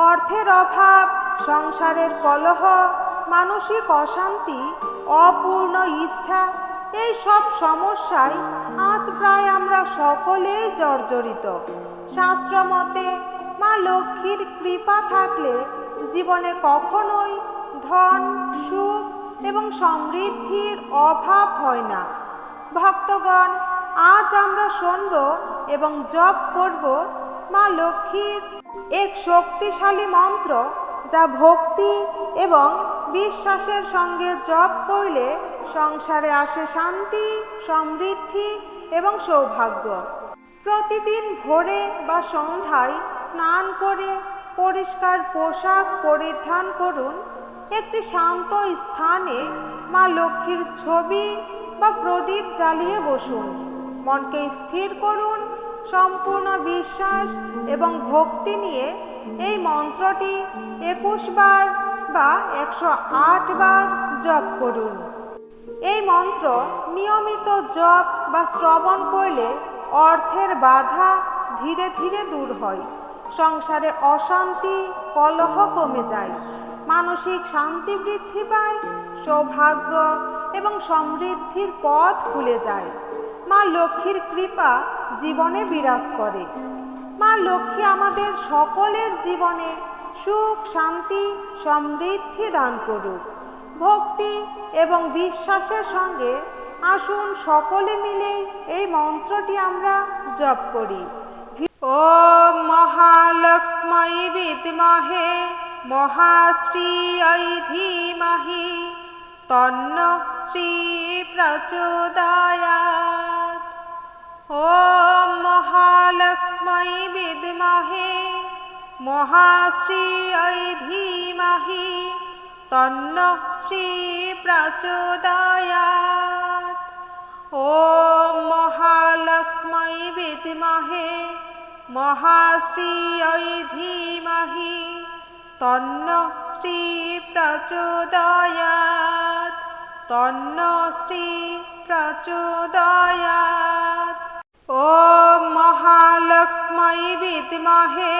অর্থের অভাব, সংসারের কলহ, মানসিক অশান্তি, অপূর্ণ ইচ্ছা, এই সব সমস্যায় আজ প্রায় আমরা সকলেই জর্জরিত। শাস্ত্র মতে মা লক্ষ্মীর কৃপা থাকলে জীবনে কখনোই ধন, সুখ এবং সমৃদ্ধির অভাব হয় না। ভক্তগণ, আজ আমরা শুনব এবং জপ করব মা লক্ষ্মীর এক শক্তিশালী মন্ত্র, যা ভক্তি এবং বিশ্বাসের সঙ্গে জপ করলে সংসারে আসে শান্তি, সমৃদ্ধি এবং সৌভাগ্য। প্রতিদিন ভোরে বা সন্ধ্যায় স্নান করে পরিষ্কার পোশাক পরিধান করুন। একটি শান্ত স্থানে মা লক্ষ্মীর ছবি বা প্রদীপ জ্বালিয়ে বসুন। মনকে স্থির করুন। সম্পূর্ণ বিশ্বাস এবং ভক্তি নিয়ে এই মন্ত্রটি 21 বার বা 108 বার জপ করুন। এই মন্ত্র নিয়মিত জপ বা শ্রবণ করলে অর্থের বাধা ধীরে ধীরে দূর হয়, সংসারে অশান্তি, কলহ কমে যায়, মানসিক শান্তি বৃদ্ধি পায়, সৌভাগ্য এবং সমৃদ্ধির পথ খুলে যায়। মা লক্ষ্মীর কৃপা জীবনে বিরাজ করে। মা লক্ষ্মী আমাদের সকলের জীবনে সুখ, শান্তি, সমৃদ্ধি দান করুক। ভক্তি এবং বিশ্বাসের সঙ্গে আসুন সকলে মিলে এই মন্ত্রটি আমরা জপ করি। ওম মহালক্ষ্মী বিদ্মহে মহাশ্রীयै ধীমহি তন্নঃ শ্রী প্রচোদয়াৎ। ওম মহালক্ষ্মী বিদ্মহে মহাশ্রীयै ধীমহি তন্নঃ শ্রী প্রচোদয়াৎ। ওম মহালক্ষ্মী বিদ্মহে মহাশ্রীयै ধীমহি তন্নঃ শ্রী প্রচোদয়াৎ। তন্নঃ শ্রী প্রচোদয়াৎ। ওম মহালক্ষ্মী বিদ্মহে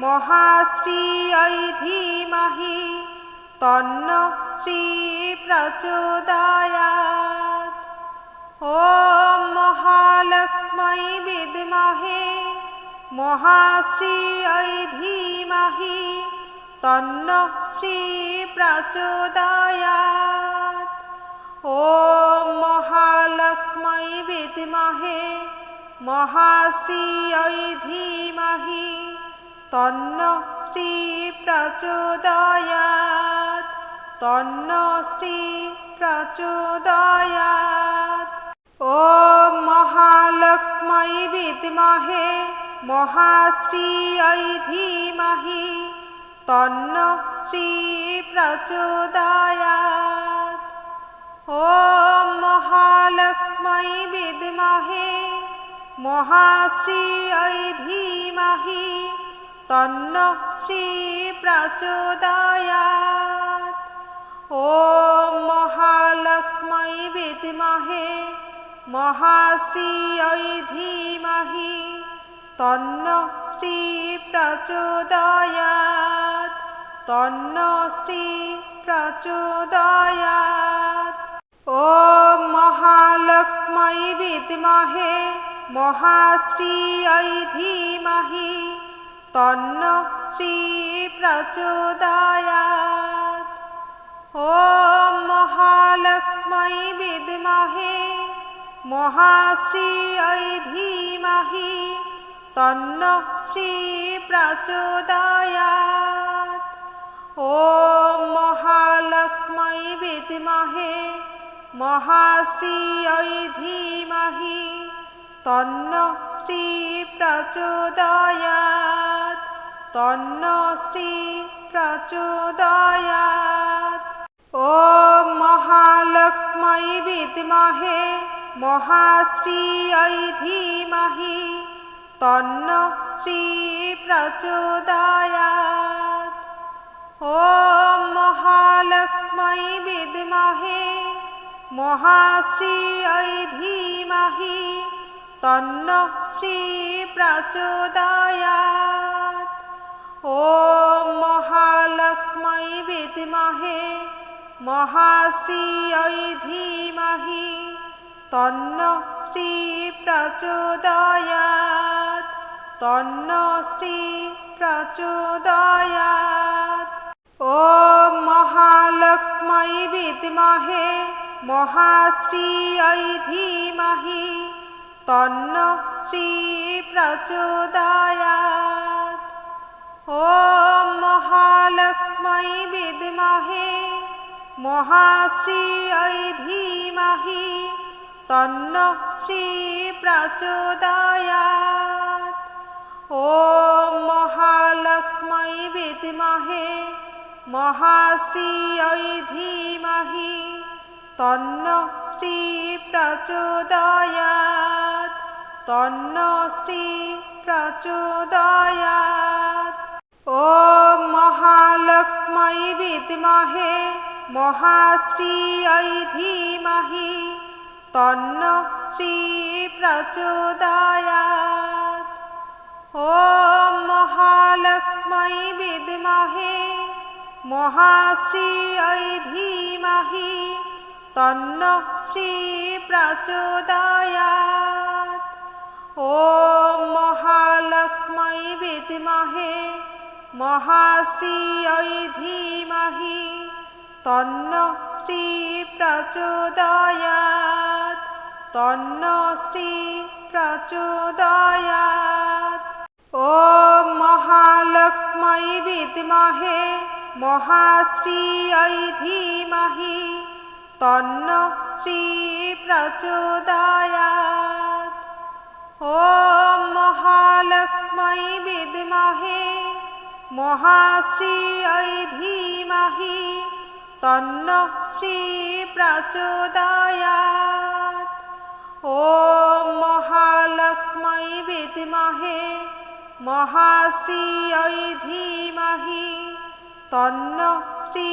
মহাশ্রীयै ধীমহি তন্নঃ শ্রী প্রচোদয়াৎ। ওম মহালক্ষ্মী বিদ্মহে মহাশ্রীयै ধীমহি তন্নঃ শ্রী প্রচোদয়াৎ। ওম মহালক্ষ্মী বিদ্মহে মহাশ্রীयै ধীমহি তন্নঃ শ্রী প্রচোদয়াৎ। তন্নঃ শ্রী প্রচোদয়াৎ। ওম মহালক্ষ্মী বিদ্মহে মহাশ্রীयै ধীমহি তন্নঃ শ্রী প্রচোদয়াৎ। ওম মহালক্ষ্মী বিদ্মহে মহাশ্রীयै ধীমহি তন্নঃ শ্রী প্রচোদয়াৎ। ওম মহালক্ষ্মী বিদ্মহে মহাশ্রীयै ধীমহি তন্নঃ শ্রী প্রচোদয়াৎ। তন্নঃ শ্রী প্রচোদয়াৎ। ওম মহালক্ষ্মী বিদ্মহে মহাশ্রীयै ধীমহি তন্নঃ শ্রী প্রচোদয়াৎ। ওম মহালক্ষ্মী বিদ্মহে মহাশ্রীयै ধীমহি তন্নঃ শ্রী প্রচোদয়াৎ। ওম মহালক্ষ্মী বিদ্মহে মহাশ্রীयै ধীমহি তন্নঃ শ্রী প্রচোদয়াৎ। তন্নঃ শ্রী প্রচোদয়াৎ। ওম মহালক্ষ্মী বিদ্মহে মহাশ্রীयै ধীমহি তন্নঃ শ্রী প্রচোদয়াৎ। ওম মহালক্ষ্মী বিদ্মহে মহাশ্রীयै ধীমহি তন্নঃ শ্রী প্রচোদয়াৎ। ওম মহালক্ষ্মী বিদ্মহে মহাশ্রিयै ধীমহি তন্নঃ শ্রী প্রচোদয়াৎ তন্নঃ শ্রী প্রচোদয়াৎ। ওম মহালক্ষ্মী বিদ্মহে মহাশ্রিयै ধীমহি তন্নঃ শ্রী প্রচোদয়াৎ। ওম মহালক্ষ্মী বিদ্মহে মহাশ্রিयै ধীমহি তন্নঃ শ্রী প্রচোদয়াৎ। ওম মহালক্ষ্মী বিদ্মহে মহাশ্রিयै ধীমহি তন্নঃ শ্রী প্রচোদয়াৎ তন্নঃ শ্রী প্রচোদয়াৎ। ওম মহালক্ষ্মী বিদ্মহে মহাশ্রিयै ধীমহি তন্নঃ শ্রী প্রচোদয়াৎ। ওম মহালক্ষ্মী বিদ্মহে মহাশ্রিयै ধীমহি তন্নঃ শ্রী প্রচোদয়াৎ। ওম মহালক্ষ্মী বিদ্মহে মহাশ্রিयै ধীমহি তন্নঃ শ্রী প্রচোদয়াৎ তন্নঃ শ্রী প্রচোদয়াৎ। ওম মহালক্ষ্মী বিদ্মহে মহাশ্রিयै ধীমহি তন্নঃ শ্রী প্রচোদয়াৎ। ওম মহালক্ষ্মী বিদ্মহে মহাশ্রিयै ধীমহি তন্নঃ শ্রী প্রচোদয়াৎ। ওম মহালক্ষ্মী বিদ্মহে মহাশ্রিयै ধীমহি তন্নঃ শ্রী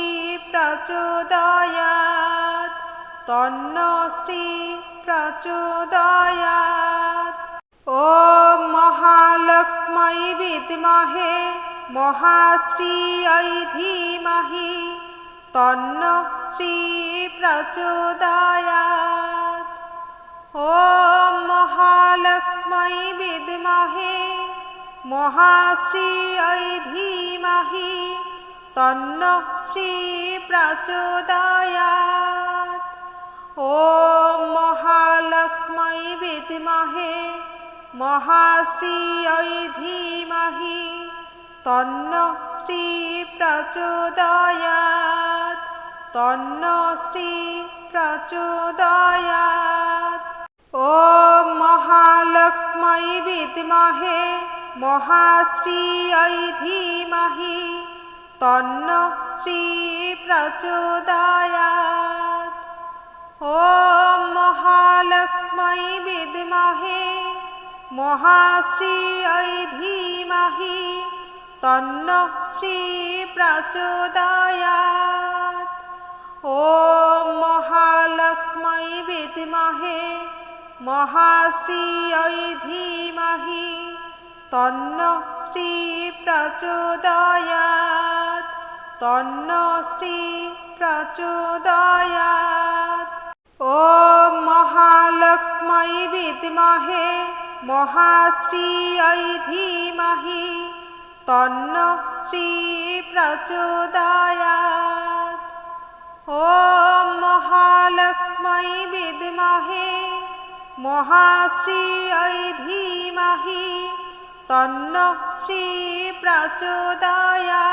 প্রচোদয়াৎ তন্নঃ শ্রী প্রচোদয়াৎ। ওম মহালক্ষ্মী বিদ্মহে মহাশ্রিयै ধীমহি তন্নঃ শ্রী প্রচোদয়াৎ। ওম মহালক্ষ্মী বিদ্মহে মহাশ্রিयै ধীমহি তন্নঃ শ্রী প্রচোদয়াৎ। ওম মহালক্ষ্মী বিদ্মহে মহাশ্রিयै ধীমহি তন্নঃ শ্রী প্রচোদয়াৎ তন্নঃ শ্রী প্রচোদয়াৎ। ওম মহালক্ষ্মী বিদ্মহে মহাশ্রিयै ধীমহি তন্নঃ শ্রী প্রচোদয়াৎ। ওম মহালক্ষ্মী বিদ্মহে মহাশ্রিयै ধীমহি তন্নঃ শ্রী প্রচোদয়াৎ। ওম মহালক্ষ্মী বিদ্মহে মহাশ্রিयै ধীমহি তন্নঃ শ্রী প্রচোদয়াৎ তন্নঃ শ্রী প্রচোদয়াৎ। ওম মহালক্ষ্মী বিদ্মহে মহাশ্রিयै ধীমহি তন্নঃ শ্রী প্রচোদয়াৎ। ওম মহালক্ষ্মী বিদ্মহে মহাশ্রিयै ধীমহি তন্নঃ শ্রী প্রচোদয়াৎ।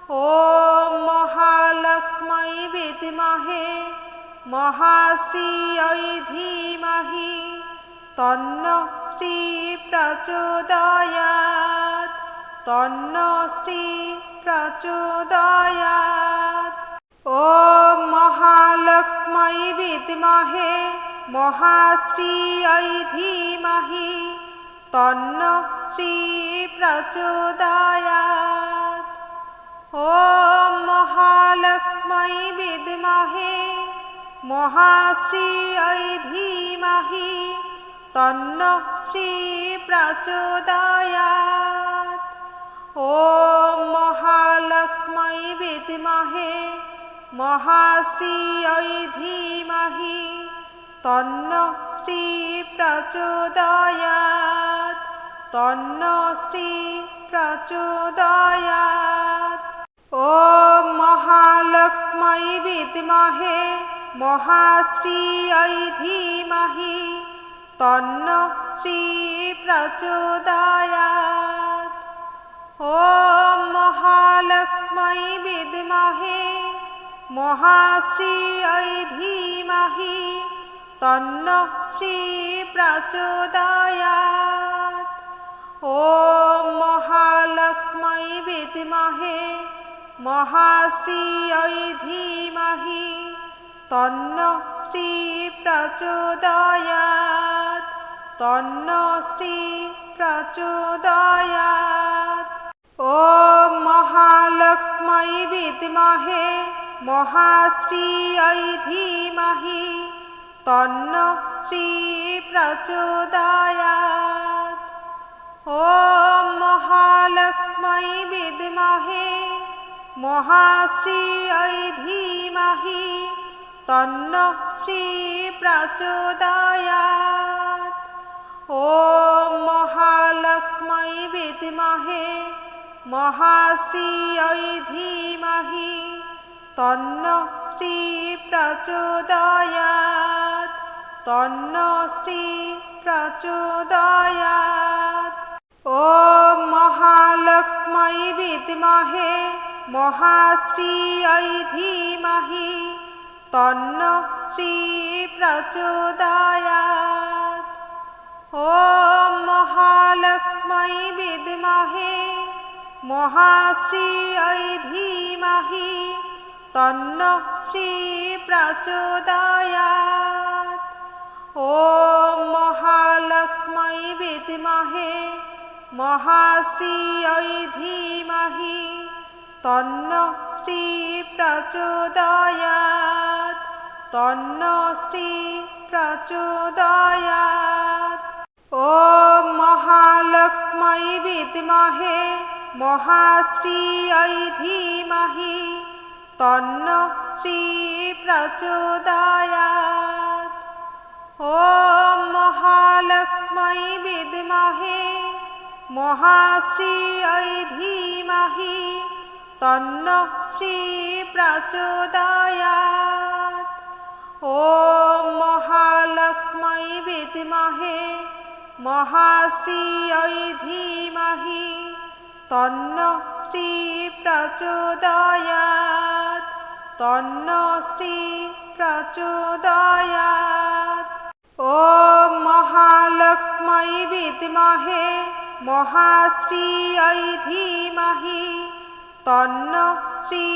ওম মহালক্ষ্মী বিদ্মহে মহাশ্রিयै ধীমহি তন্নঃ শ্রী প্রচোদয়াৎ তন্নঃ শ্রী প্রচোদয়াৎ। ওম মহালক্ষ্মী বিদ্মহে মহাশ্রিयै ধীমহি তন্নঃ শ্রী প্রচোদয়াৎ। ওম মহালক্ষ্মী বিদ্মহে মহাশ্রিयै ধীমহি তন্নঃ শ্রী প্রচোদয়াৎ। ওম মহালক্ষ্মী विद्महे महाश्रियै धीमहि तन्नः श्री प्रचोदयात् तन्नः श्री प्रचोदयात्। ॐ महालक्ष्मै विद्महे महाश्रियै धीमहि तन्नः श्री प्रचोदयात्। ॐ महालक्ष्मै विद्महे महाश्रियै धीमहि तन्नः श्री प्रचोदयात्। ॐ महालक्ष्मै विद्महे महाश्रियै धीमहि तन्नः श्री प्रचोदयात् तन्नः श्री प्रचोदयात्। ॐ महालक्ष्मै विद्महे महाश्रियै धीमहि तन्नः श्री प्रचोदयात्। ॐ महालक्ष्मै विद्महे महाश्रियै धीमहि तन्नः श्री प्रचोदयात्। ॐ महालक्ष्मै विद्महे महाश्रियै धीमहि तन्नः श्री प्रचोदयात् तन्नः श्री प्रचोदयात्। ॐ महालक्ष्मै विद्महे महाश्रियै धीमहि तन्नः श्री प्रचोदयात्। ॐ महालक्ष्मै विद्महे महाश्रियै धीमहि तन्नः श्री प्रचोदयात्। ॐ महालक्ष्मै विद्महे महाश्रियै धीमहि तन्नः श्री प्रचोदयात् तन्नः श्री प्रचोदयात्। ॐ महालक्ष्मै विद्महे महाश्रियै धीमहि तन्नः श्री प्रचोदयात्। ॐ महालक्ष्मै विद्महे महाश्रियै धीमहि तन्नः श्री प्रचोदयात्। ॐ महालक्ष्मै विद्महे महाश्रियै धीमहि तन्नः श्री प्रचोदयात् तन्नः श्री प्रचोदयात्। ॐ महालक्ष्मै विद्महे महाश्रियै धीमहि तन्नः श्री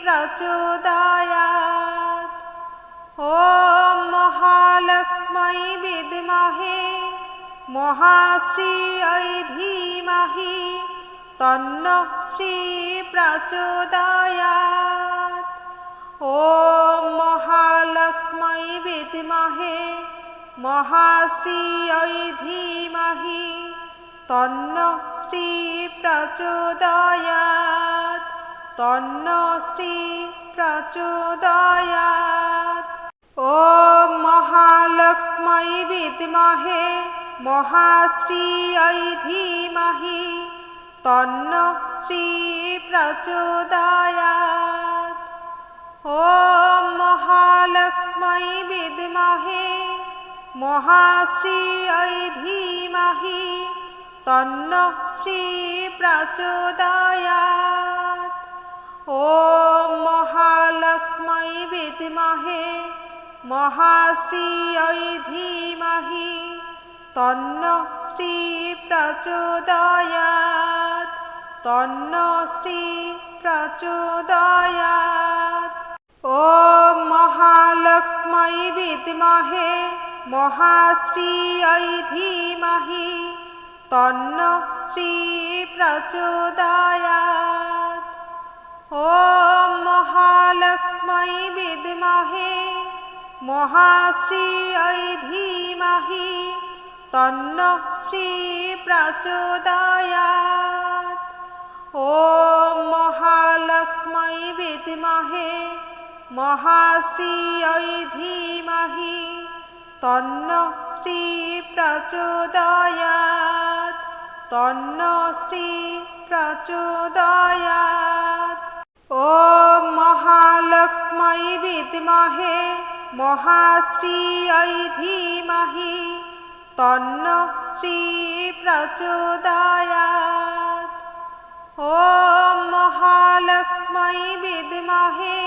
प्रचोदयात्। ॐ महालक्ष्मै विद्महे महाश्रियै धीमहि तन्नः श्री प्रचोदयात्। ॐ महालक्ष्मै विद्महे महाश्रियै धीमहि तन्नः श्री प्रचोदयात् तन्नः श्री प्रचोदयात्। ॐ महालक्ष्मै विद्महे महाश्रियै धीमहि तन्नः श्री प्रचोदयात्। ॐ महालक्ष्मै विद्महे महाश्रियै धीमहि तन्नः श्री प्रचोदयात्। ॐ महालक्ष्मै विद्महे महाश्रियै धीमहि तन्नः श्री प्रचोदयात् तन्नः श्री प्रचोदयात्। ॐ महालक्ष्मै विद्महे महाश्रियै धीमहि तन्नः श्री प्रचोदयात्। ॐ महालक्ष्मै विद्महे महाश्रियै धीमहि तन्नः श्री प्रचोदयात्। ॐ महालक्ष्मै विद्महे महाश्रियै धीमहि तन्नः श्री प्रचोदयात् तन्नः श्री प्रचोदयात्। ॐ महालक्ष्मै विद्महे महाश्रियै धीमहि तन्नः श्री प्रचोदयात्। ॐ महालक्ष्मै विद्महे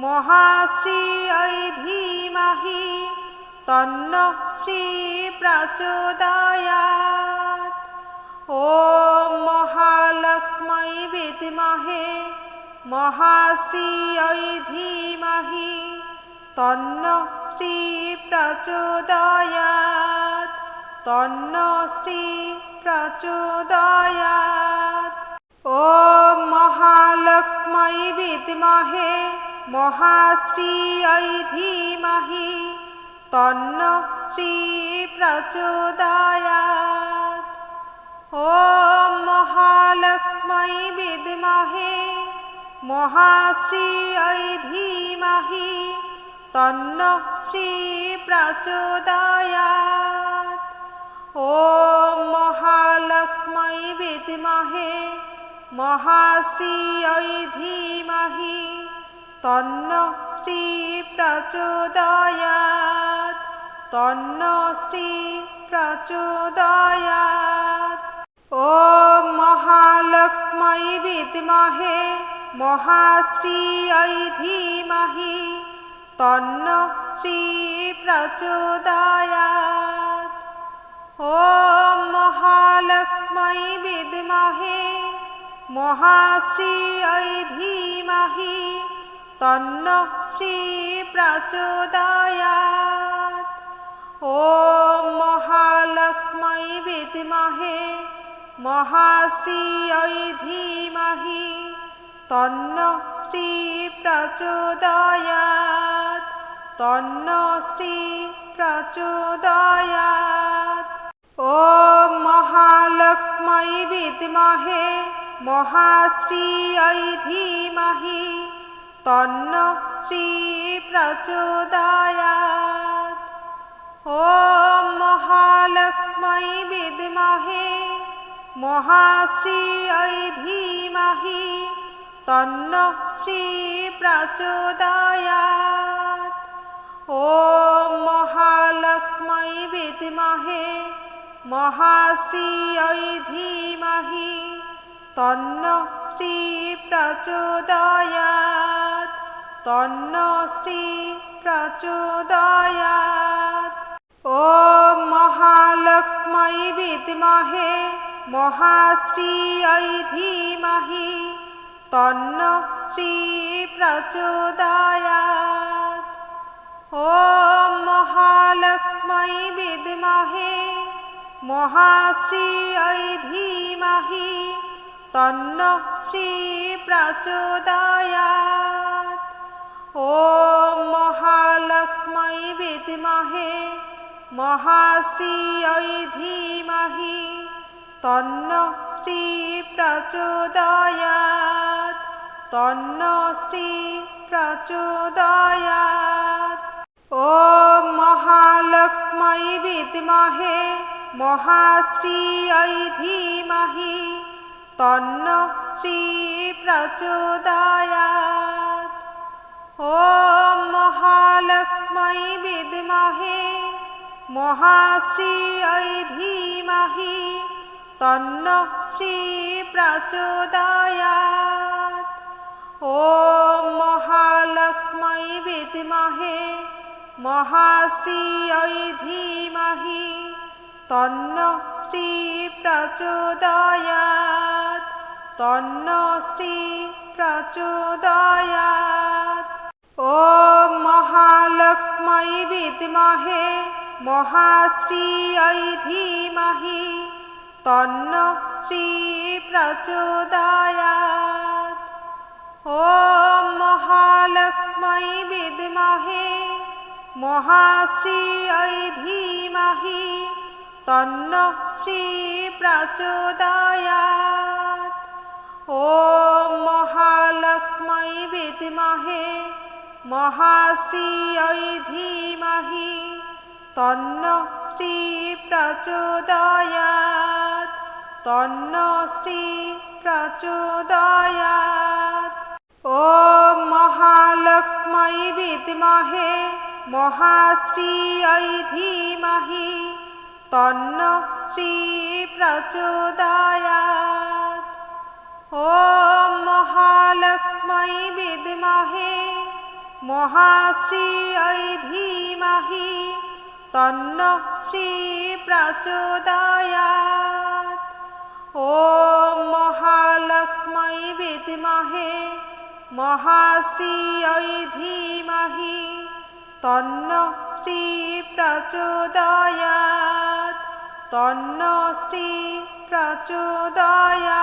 महाश्रियै धीमहि तन्नः श्री प्रचोदयात्। ॐ महालक्ष्मै विद्महे महाश्रियै धीमहि तन्नः श्री प्रचोदयात् तन्नः श्री प्रचोदयात्। ॐ महालक्ष्मै विद्महे महाश्रियै धीमहि तन्नः श्री प्रचोदयात्। ॐ महालक्ष्मै विद्महे महाश्रियै धीमहि तन्नः श्री प्रचोदयात्। ॐ महालक्ष्मै विद्महे महाश्रियै धीमहि तन्नः श्री प्रचोदयात् तन्नः श्री प्रचोदयात्। ॐ महालक्ष्मै विद्महे महाश्रियै धीमहि तन्नः श्री प्रचोदयात्। ॐ महालक्ष्मै विद्महे महाश्रियै धीमहि तन्नः श्री प्रचोदयात्। ॐ महालक्ष्मै विद्महे महाश्रियै धीमहि तन्नः श्री प्रचोदयात् तन्नः श्री प्रचोदयात्। ॐ महालक्ष्मै विद्महे महाश्रियै धीमहि तन्नः श्री प्रचोदयात्। ॐ महालक्ष्मै विद्महे महाश्रियै धीमहि तन्नः श्री प्रचोदयात्। ॐ महालक्ष्मै विद्महे महाश्रियै धीमहि तन्नः श्री प्रचोदयात् तन्नः श्री प्रचोदयात्। ॐ महालक्ष्मै विद्महे महाश्रियै धीमहि तन्नः श्री प्रचोदयात्। ॐ महालक्ष्मै विद्महे महाश्रियै धीमहि तन्नः श्री प्रचोदयात्। ॐ महालक्ष्मै विद्महे महाश्रियै धीमहि तन्नः श्री प्रचोदयात् तन्नः श्री प्रचोदयात्। ॐ महालक्ष्मै विद्महे महाश्रियै धीमहि तन्नः श्री प्रचोदयात्। ॐ महालक्ष्मै विद्महे महाश्रियै धीमहि तन्नः श्री प्रचोदयात्। ॐ महालक्ष्मै विद्महे महाश्रियै धीमहि तन्नः श्री प्रचोदयात् तन्नः श्री प्रचोदयात्। ॐ महालक्ष्मै विद्महे महाश्रियै धीमहि तन्नः श्री प्रचोदयात्। ॐ महालक्ष्मै विद्महे महाश्रियै धीमहि तन्नः श्री प्रचोदयात्। ॐ महालक्ष्मै মহালক্ষ্মী বিদ্মহে মহাশ্রিयै ধীমহি তন্নঃ শ্রী প্রচোদয়াৎ তন্নঃ শ্রী প্রচোদয়াৎ। ওম মহালক্ষ্মী বিদ্মহে মহাশ্রিयै ধীমহি তন্নঃ শ্রী প্রচোদয়াৎ। ওম মহালক্ষ্মী বিদ্মহে মহাশ্রিयै ধীমহি তন্নঃ শ্রী প্রচোদয়াৎ। ওম মহালক্ষ্মী বিদ্মহে মহাশ্রিयै ধীমহি তন্নঃ শ্রী প্রচোদয়াৎ তন্নঃ শ্রী প্রচোদয়াৎ।